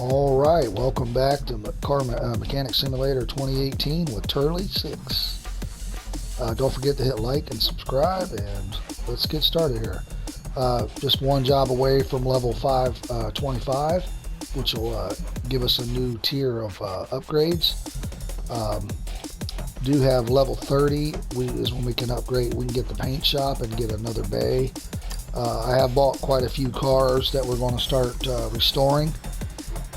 All right, welcome back to Car Mechanic Simulator 2018 with Turley 6. Don't forget to hit like and subscribe, and let's get started here. Just one job away from level 525, which will give us a new tier of upgrades. Do have level 30 is when we can upgrade. We can get the paint shop and get another bay. I have bought quite a few cars that we're going to start restoring.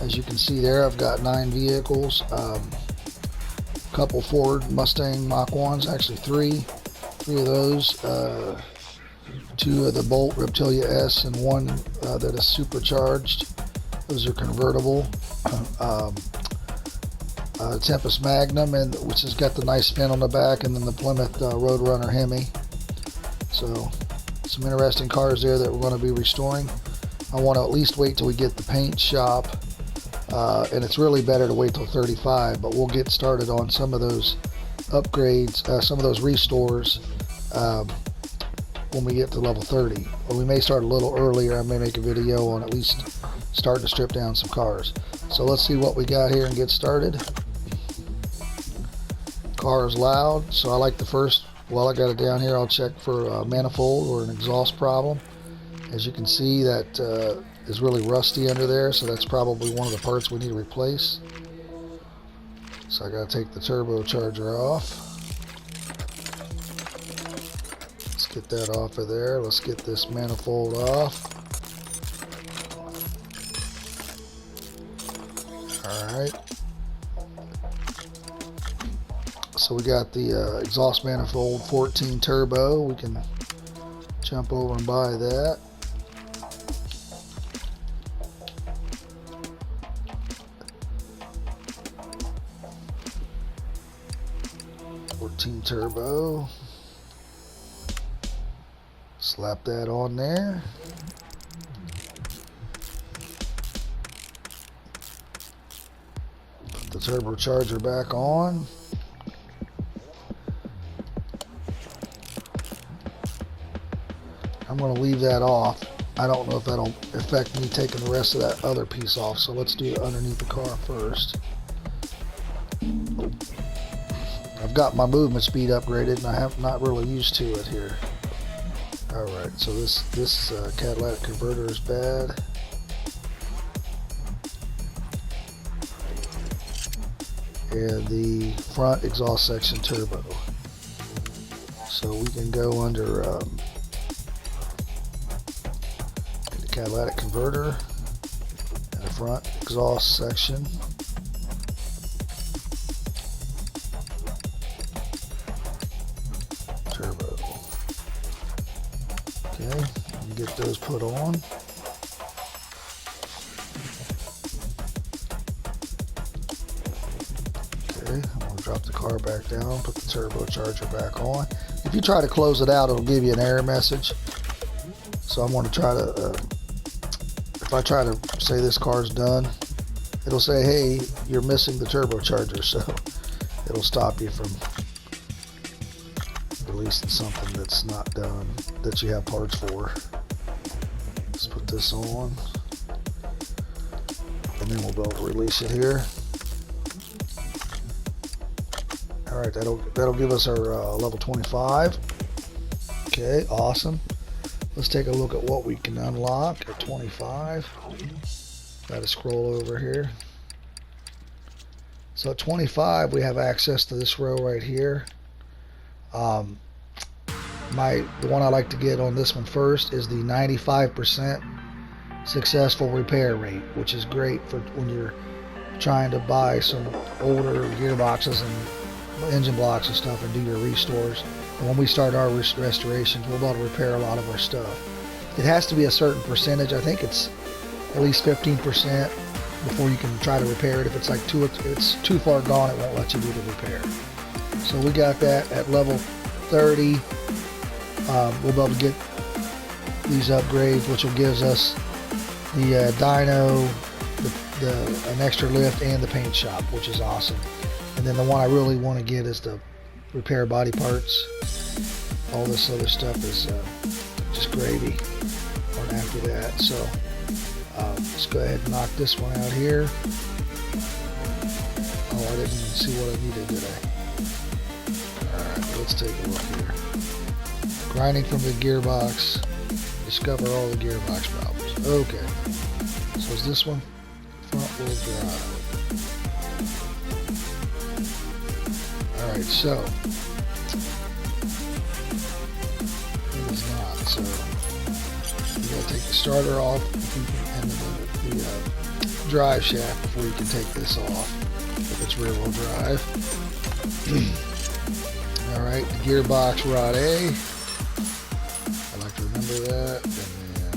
As you can see there, I've got 9 vehicles, a couple Ford Mustang Mach 1s, actually three of those, 2 of the Bolt Reptilia S and 1 that is supercharged. Those are convertible. Tempest Magnum, which has got the nice fin on the back, and then the Plymouth Roadrunner Hemi. So some interesting cars there that we're going to be restoring. I want to at least wait till we get the paint shop, and it's really better to wait till 35, but we'll get started on some of those upgrades, some of those restores when we get to level 30. Or we may start a little earlier. I may make a video on at least starting to strip down some cars. So let's see what we got here and get started. Car is loud, so I like the first. While I got it down here, I'll check for a manifold or an exhaust problem. As you can see, that is really rusty under there, so that's probably one of the parts we need to replace. So I got to take the turbocharger off. Let's get that off of there. Let's get this manifold off. Alright. So we got the exhaust manifold 14 turbo. We can jump over and buy that. Turbo. Slap that on there. Put the turbocharger back on. I'm going to leave that off. I don't know if that'll affect me taking the rest of that other piece off, so let's do it underneath the car first. I've got my movement speed upgraded, and I have not really used to it here. Alright, so this catalytic converter is bad. And the front exhaust section turbo. So we can go under the catalytic converter and the front exhaust section. Turbo. Okay, get those put on. Okay, I'm going to drop the car back down, put the turbocharger back on. If you try to close it out, it'll give you an error message. So I'm going to try to, if I try to say this car's done, it'll say, hey, you're missing the turbocharger, so it'll stop you from releasing something that's not done, that you have parts for. Let's put this on, and then we'll be able to release it here. Alright, that'll give us our level 25. Okay, awesome. Let's take a look at what we can unlock at 25. Gotta scroll over here. So at 25, we have access to this row right here. The one I like to get on this one first is the 95% successful repair rate, which is great for when you're trying to buy some older gearboxes and engine blocks and stuff and do your restores. And when we start our restorations, we'll be able to repair a lot of our stuff. It has to be a certain percentage. I think it's at least 15% before you can try to repair it. If it's like it's too far gone, it won't let you do the repair. So we got that at level 30. We'll be able to get these upgrades, which will give us the dyno, an extra lift, and the paint shop, which is awesome. And then the one I really want to get is the repair body parts. All this other stuff is just gravy after that. So Let's go ahead and knock this one out here. Oh, I didn't even see what I needed, did I? Alright, let's take a look here. Grinding from the gearbox. Discover all the gearbox problems. Okay. So is this one front wheel drive? Alright, so it is not. So you gotta take the starter off and the drive shaft before you can take this off if it's rear wheel drive. Alright, the gearbox rod A. I like to remember that. And then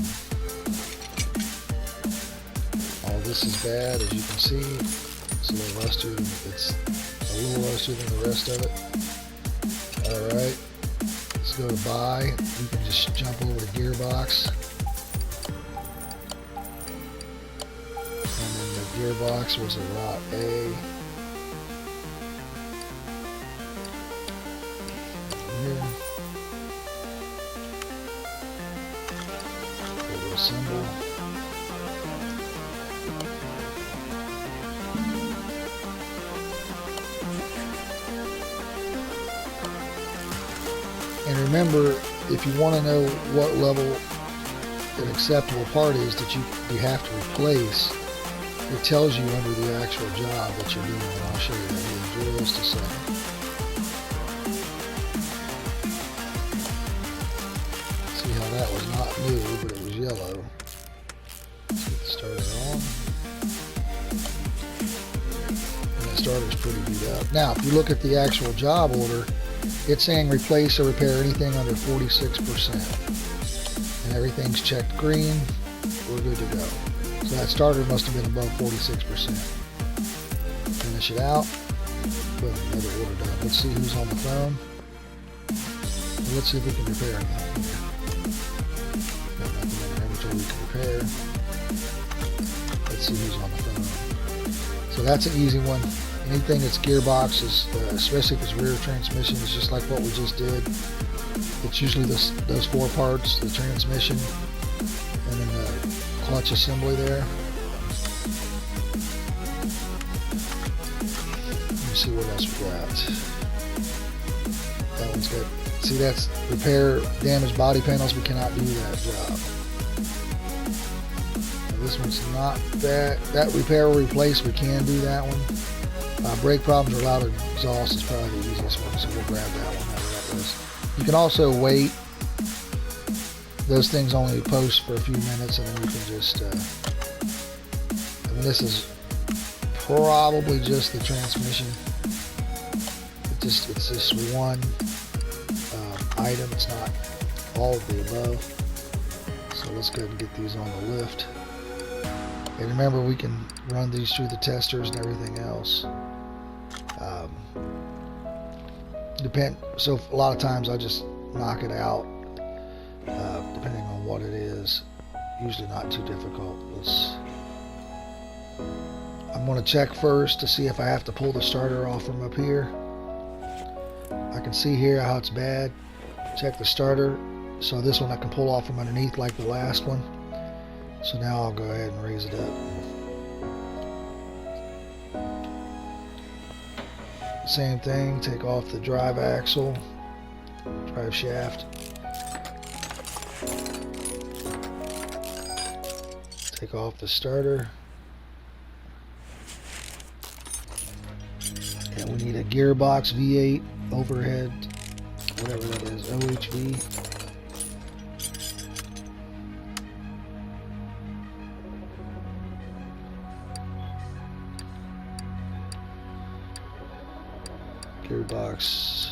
all this is bad, as you can see. It's a little rustier than the rest of it. Alright. Let's go to buy. You can just jump over to gearbox. And then the gearbox was a rod A. Here. Symbol. And remember, if you want to know what level an acceptable part is that you have to replace, it tells you under the actual job that you're doing, and I'll show you that here in just a second. See how that was not new, but it was yellow. Let's get the starter on. And the starter's pretty beat up. Now, if you look at the actual job order, it's saying replace or repair anything under 46%. And everything's checked green. We're good to go. So that starter must have been above 46%. Finish it out. Boom, another order done. Let's see who's on the phone. Let's see if we can repair anything here. Got nothing in there until we can repair. Let's see who's on the phone. So that's an easy one. Anything that's gearboxes, especially if it's rear transmission, is just like what we just did. It's usually those four parts, the transmission, and then the clutch assembly there. Let me see what else we got. That one's got, see, that's repair damaged body panels. We cannot do that job. Now this one's not that repair or replace. We can do that one. Brake problems or loud exhaust is probably the easiest one, so we'll grab that one. That is. You can also wait. Those things only post for a few minutes, and then you can just. I mean, this is probably just the transmission. It's just one item. It's not all of the above. So let's go ahead and get these on the lift. And remember, we can run these through the testers and everything else. So a lot of times I just knock it out, depending on what it is. Usually not too difficult. I'm going to check first to see if I have to pull the starter off from up here. I can see here how it's bad. Check the starter. So this one I can pull off from underneath like the last one. So now I'll go ahead and raise it up. Same thing, take off the drive axle, drive shaft. Take off the starter. And we need a gearbox V8 overhead, whatever that is, OHV. Gearbox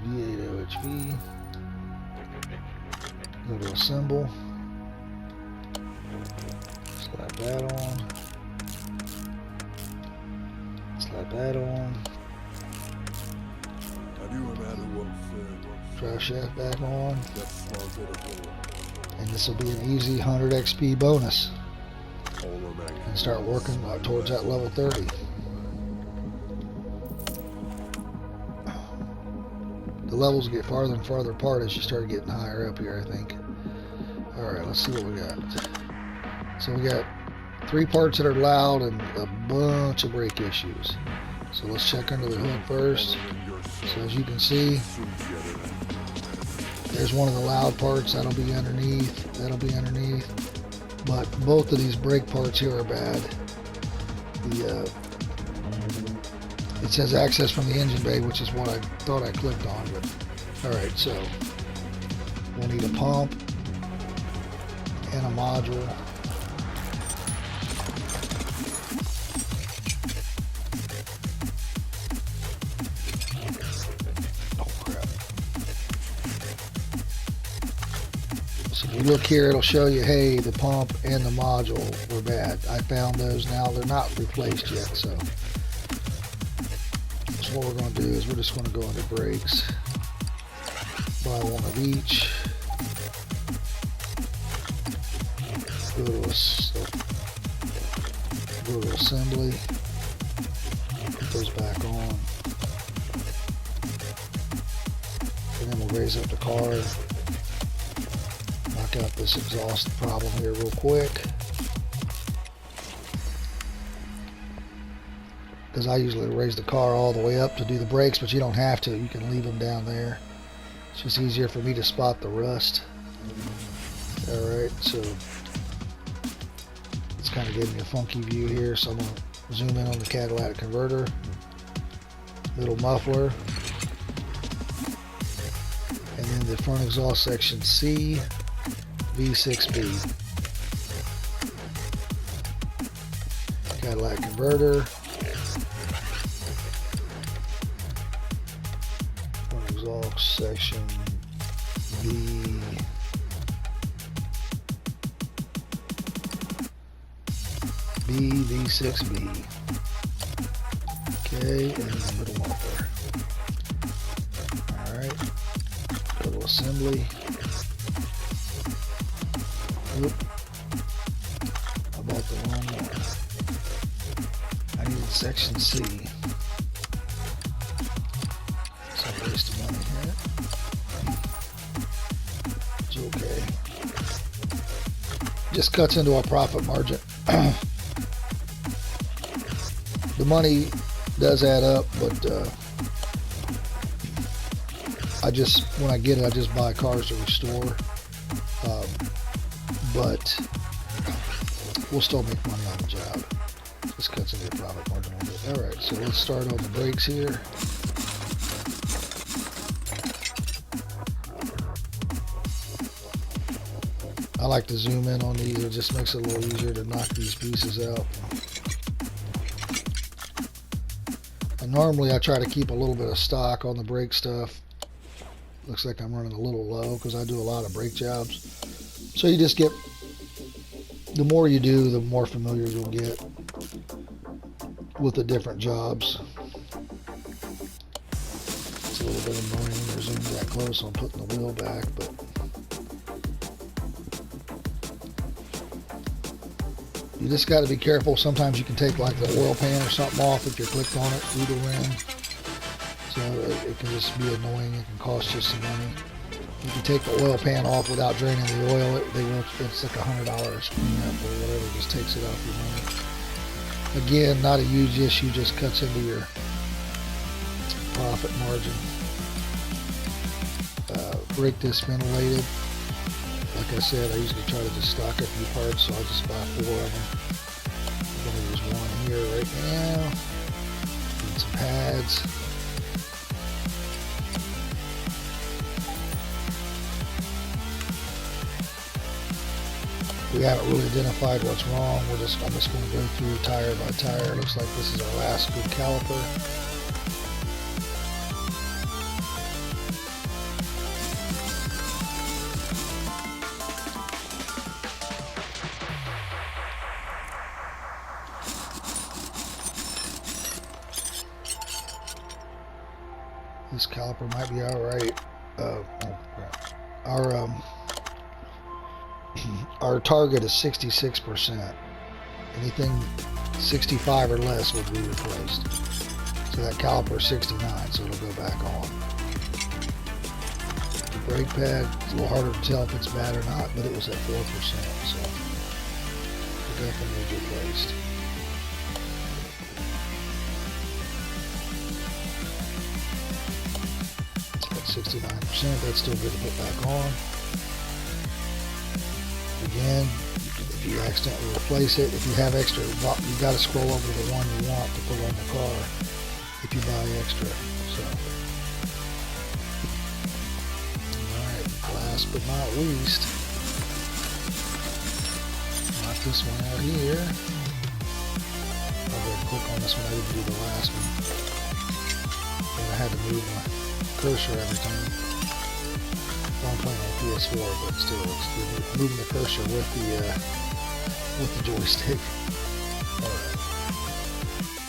V8 OHV. Go to assemble. Slap that on. Slap that on. Drive shaft back on. And this will be an easy 100 XP bonus. And start working towards that level 30. The levels get farther and farther apart as you start getting higher up here, I think. Alright, let's see what we got. So we got 3 parts that are loud and a bunch of brake issues. So let's check under the hood first. So as you can see, there's one of the loud parts. That'll be underneath. That'll be underneath. But both of these brake parts here are bad. It says access from the engine bay, which is what I thought I clicked on. But all right, so we'll need a pump and a module. So if you look here, it'll show you, hey, the pump and the module were bad. I found those now. They're not replaced yet, so what we're going to do is we're just going to go into brakes. Buy one of each. Go to assembly. Put those back on. And then we'll raise up the car. Knock out this exhaust problem here real quick. Because I usually raise the car all the way up to do the brakes, but you don't have to. You can leave them down there. It's just easier for me to spot the rust. Alright, so it's kind of giving me a funky view here, so I'm going to zoom in on the catalytic converter. Little muffler. And then the front exhaust section C, V6B. Catalytic converter. Exhaust section V6B. Okay, and the middle muffler. Alright, go to assembly. Oop. I bought the wrong one. I needed section C. Waste of money here. It's okay. Just cuts into our profit margin. The money does add up, but when I get it, I just buy cars to restore. But we'll still make money on the job. Just cuts into the profit margin a little bit. All right, so let's start on the brakes here. I like to zoom in on these. It just makes it a little easier to knock these pieces out. And normally I try to keep a little bit of stock on the brake stuff. Looks like I'm running a little low because I do a lot of brake jobs. So you just get, the more you do, the more familiar you'll get with the different jobs. It's a little bit annoying when you're zoomed that close on putting the wheel back, but you just got to be careful. Sometimes you can take like the oil pan or something off if you're clicked on it through the rim. So it can just be annoying. It can cost you some money. You can take the oil pan off without draining the oil. It's like $100 cleanup or whatever. It just takes it off your money. Again, not a huge issue. Just cuts into your profit margin. Brake disc ventilated. Like I said, I usually try to just stock a few parts, so I'll just buy 4 of them. I'm going to use one here right now. Need some pads. We haven't really identified what's wrong. I'm just going to go through tire by tire. Looks like this is our last good caliper. This caliper might be alright. Our target is 66%. Anything 65 or less would be replaced. So that caliper is 69, so it'll go back on. The brake pad, it's a little harder to tell if it's bad or not, but it was at 4%. So up and needs replaced. It's at 69%. That's still good to put back on. Again, if you accidentally replace it, if you have extra, you got to scroll over to the one you want to put on the car if you buy extra. So, alright, last but not least, knock this one out here. I'll go ahead and click on this one. I didn't do the last one. And I had to move my cursor every time. I'm playing on PS4, but still, it's moving the cursor with the joystick. Alright.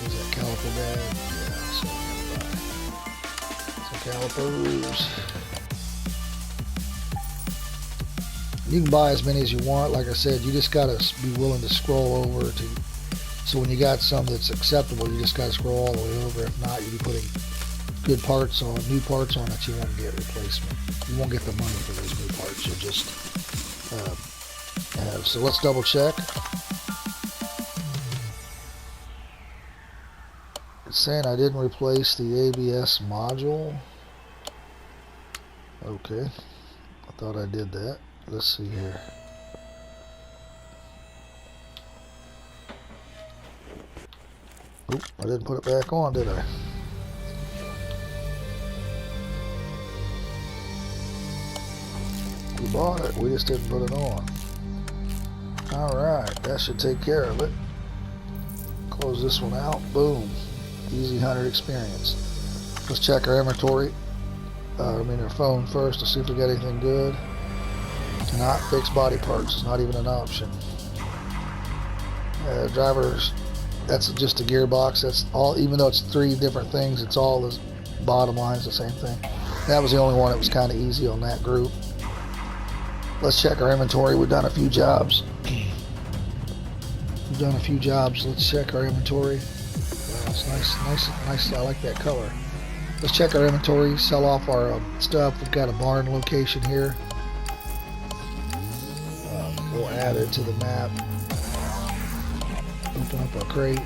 Was that caliper bad? Yeah, so I'm gonna buy some calipers. You can buy as many as you want. Like I said, you just gotta be willing to scroll over to. So when you got some that's acceptable, you just gotta scroll all the way over. If not, you'll be putting good parts on, new parts on it. You won't get replacement. You won't get the money for those new parts. You'll just have. So let's double check. It's saying I didn't replace the ABS module. Okay, I thought I did that. Let's see here. Oop, I didn't put it back on, did I? We bought it, we just didn't put it on. Alright, that should take care of it. Close this one out, boom. Easy 100 experience. Let's check our inventory. Our phone first to see if we got anything good. Cannot fix body parts, it's not even an option. Drivers, that's just a gearbox. That's all, even though it's 3 different things, it's all the bottom line is the same thing. That was the only one that was kind of easy on that group. Let's check our inventory. We've done a few jobs. Let's check our inventory. Wow, it's nice. I like that color. Let's check our inventory, sell off our stuff. We've got a barn location here. We'll add it to the map. Open up our crate.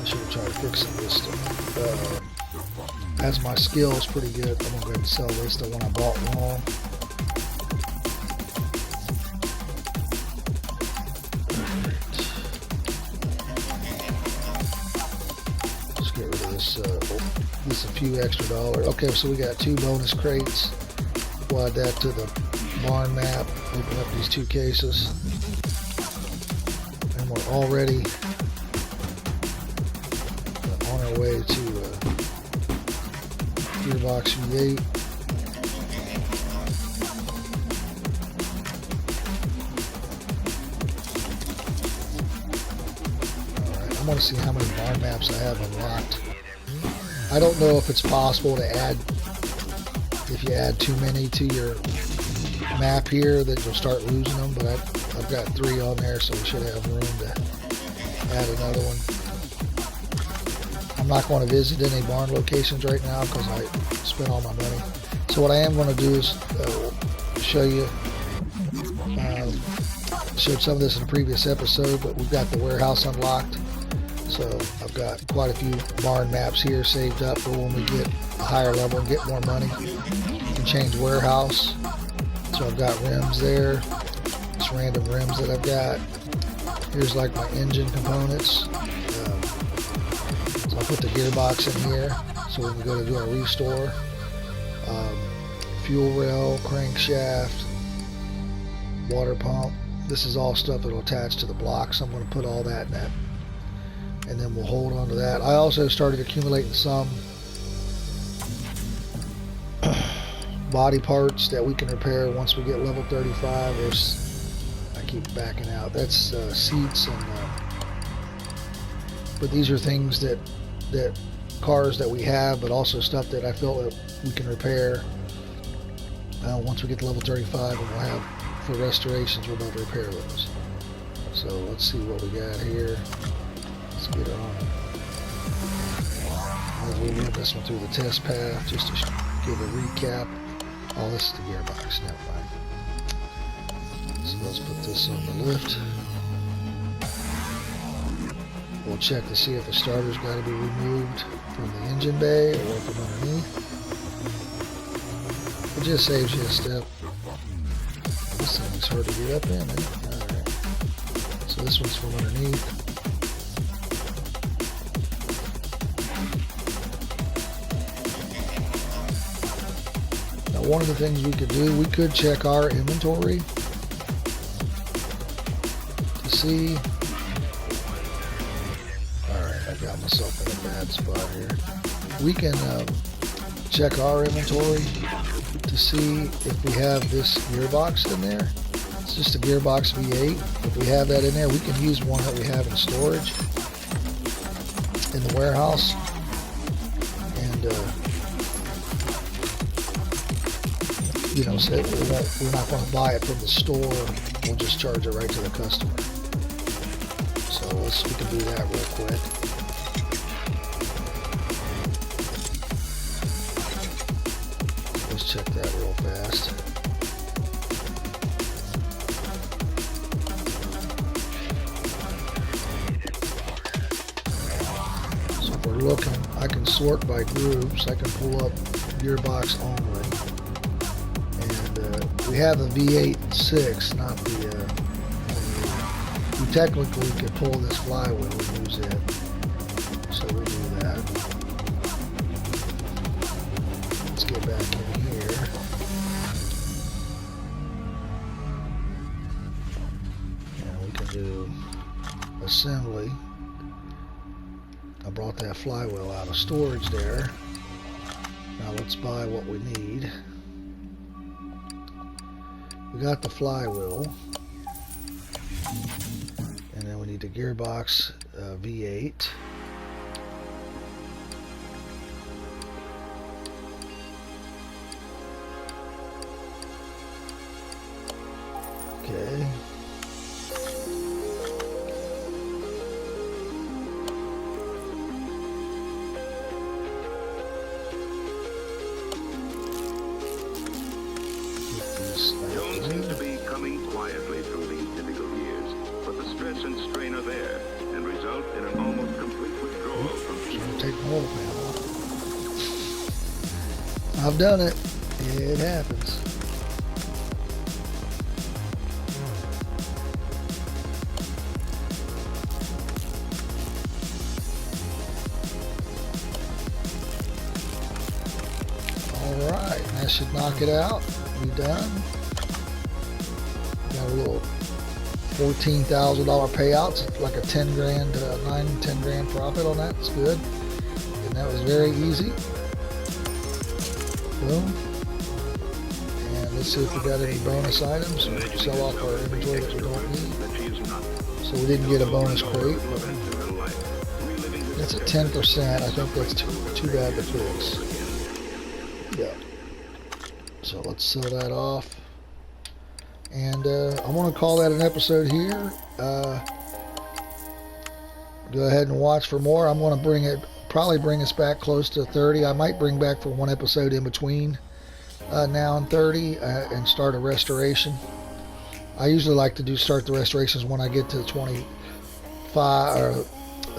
I should try to fix some of this stuff. As my skill is pretty good, I'm going to go ahead and sell this, the one I bought wrong. Just get rid of this, this a few extra dollars. Okay, so we got 2 bonus crates. We'll add that to the barn map. Open up these 2 cases. And we're already on our way to Gearbox V8. Alright, I want to see how many barn maps I have unlocked. I don't know if it's possible to add, if you add too many to your map here, that you'll start losing them, but I've got 3 on there, so we should have room to add another one. I'm not going to visit any barn locations right now because I spent all my money. So what I am going to do is show you, showed some of this in a previous episode, but we've got the warehouse unlocked. So I've got quite a few barn maps here saved up for when we get a higher level and get more money. You can change warehouse. So I've got rims there. Just random rims that I've got. Here's like my engine components. So I'll put the gearbox in here. So when we go to do our restore, fuel rail, crankshaft, water pump. This is all stuff that will attach to the block. So I'm going to put all that in that. And then we'll hold on to that. I also started accumulating some body parts that we can repair once we get level 35. I keep backing out. That's seats and but these are things that cars that we have, but also stuff that I feel that we can repair once we get to level 35, and we'll have for restorations we'll be able to repair those. So let's see what we got here. Let's get on. We'll run this one through the test path just to give a recap. Oh, this is the gearbox. Never mind. So let's put this on the lift. We'll check to see if the starter's got to be removed from the engine bay or from underneath. It just saves you a step. This thing's hard to get up in, isn't it? Alright. So this one's from underneath. Now one of the things we could do, we could check our inventory to see. Alright, I got myself in a bad spot here. We can check our inventory to see if we have this gearbox in there. It's just a gearbox V8. If we have that in there, we can use one that we have in storage in the warehouse. And, you know, so we're not going to buy it from the store. We'll just charge it right to the customer. So we can do that real quick. Let's check that real fast. So if we're looking, I can sort by groups. I can pull up gearbox only. And we have the V8.6, not the... we technically could pull this flywheel and use it. So we'll do that. Let's get back in here. And we can do assembly. I brought that flywheel out of storage there. Now let's buy what we need. We got the flywheel. And then we need the gearbox V8. Okay. Jones seems to be coming quietly through these difficult years, but the stress and strain are there and result in an almost complete withdrawal from people. Take my old man off. I've done it. It happens. Alright, that should knock it out. We done. Got a little $14,000 payouts, like a 10 grand, 10 grand profit on that. It's good. And that was very easy. Boom. And let's see if we got any bonus items. Sell off our inventory that we don't need. So we didn't get a bonus crate. That's at 10%. I think that's too bad to fix. Yeah. So let's sell that off. And I want to call that an episode here. Go ahead and watch for more. I'm going to probably bring us back close to 30. I might bring back for one episode in between now and 30 and start a restoration. I usually like to start the restorations when I get to 25 or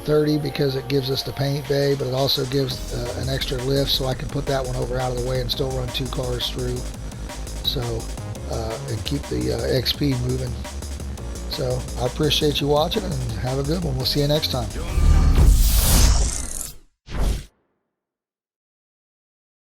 30 because it gives us the paint bay, but it also gives an extra lift so I can put that one over out of the way and still run 2 cars through. So, and keep the XP moving. So, I appreciate you watching and have a good one. We'll see you next time.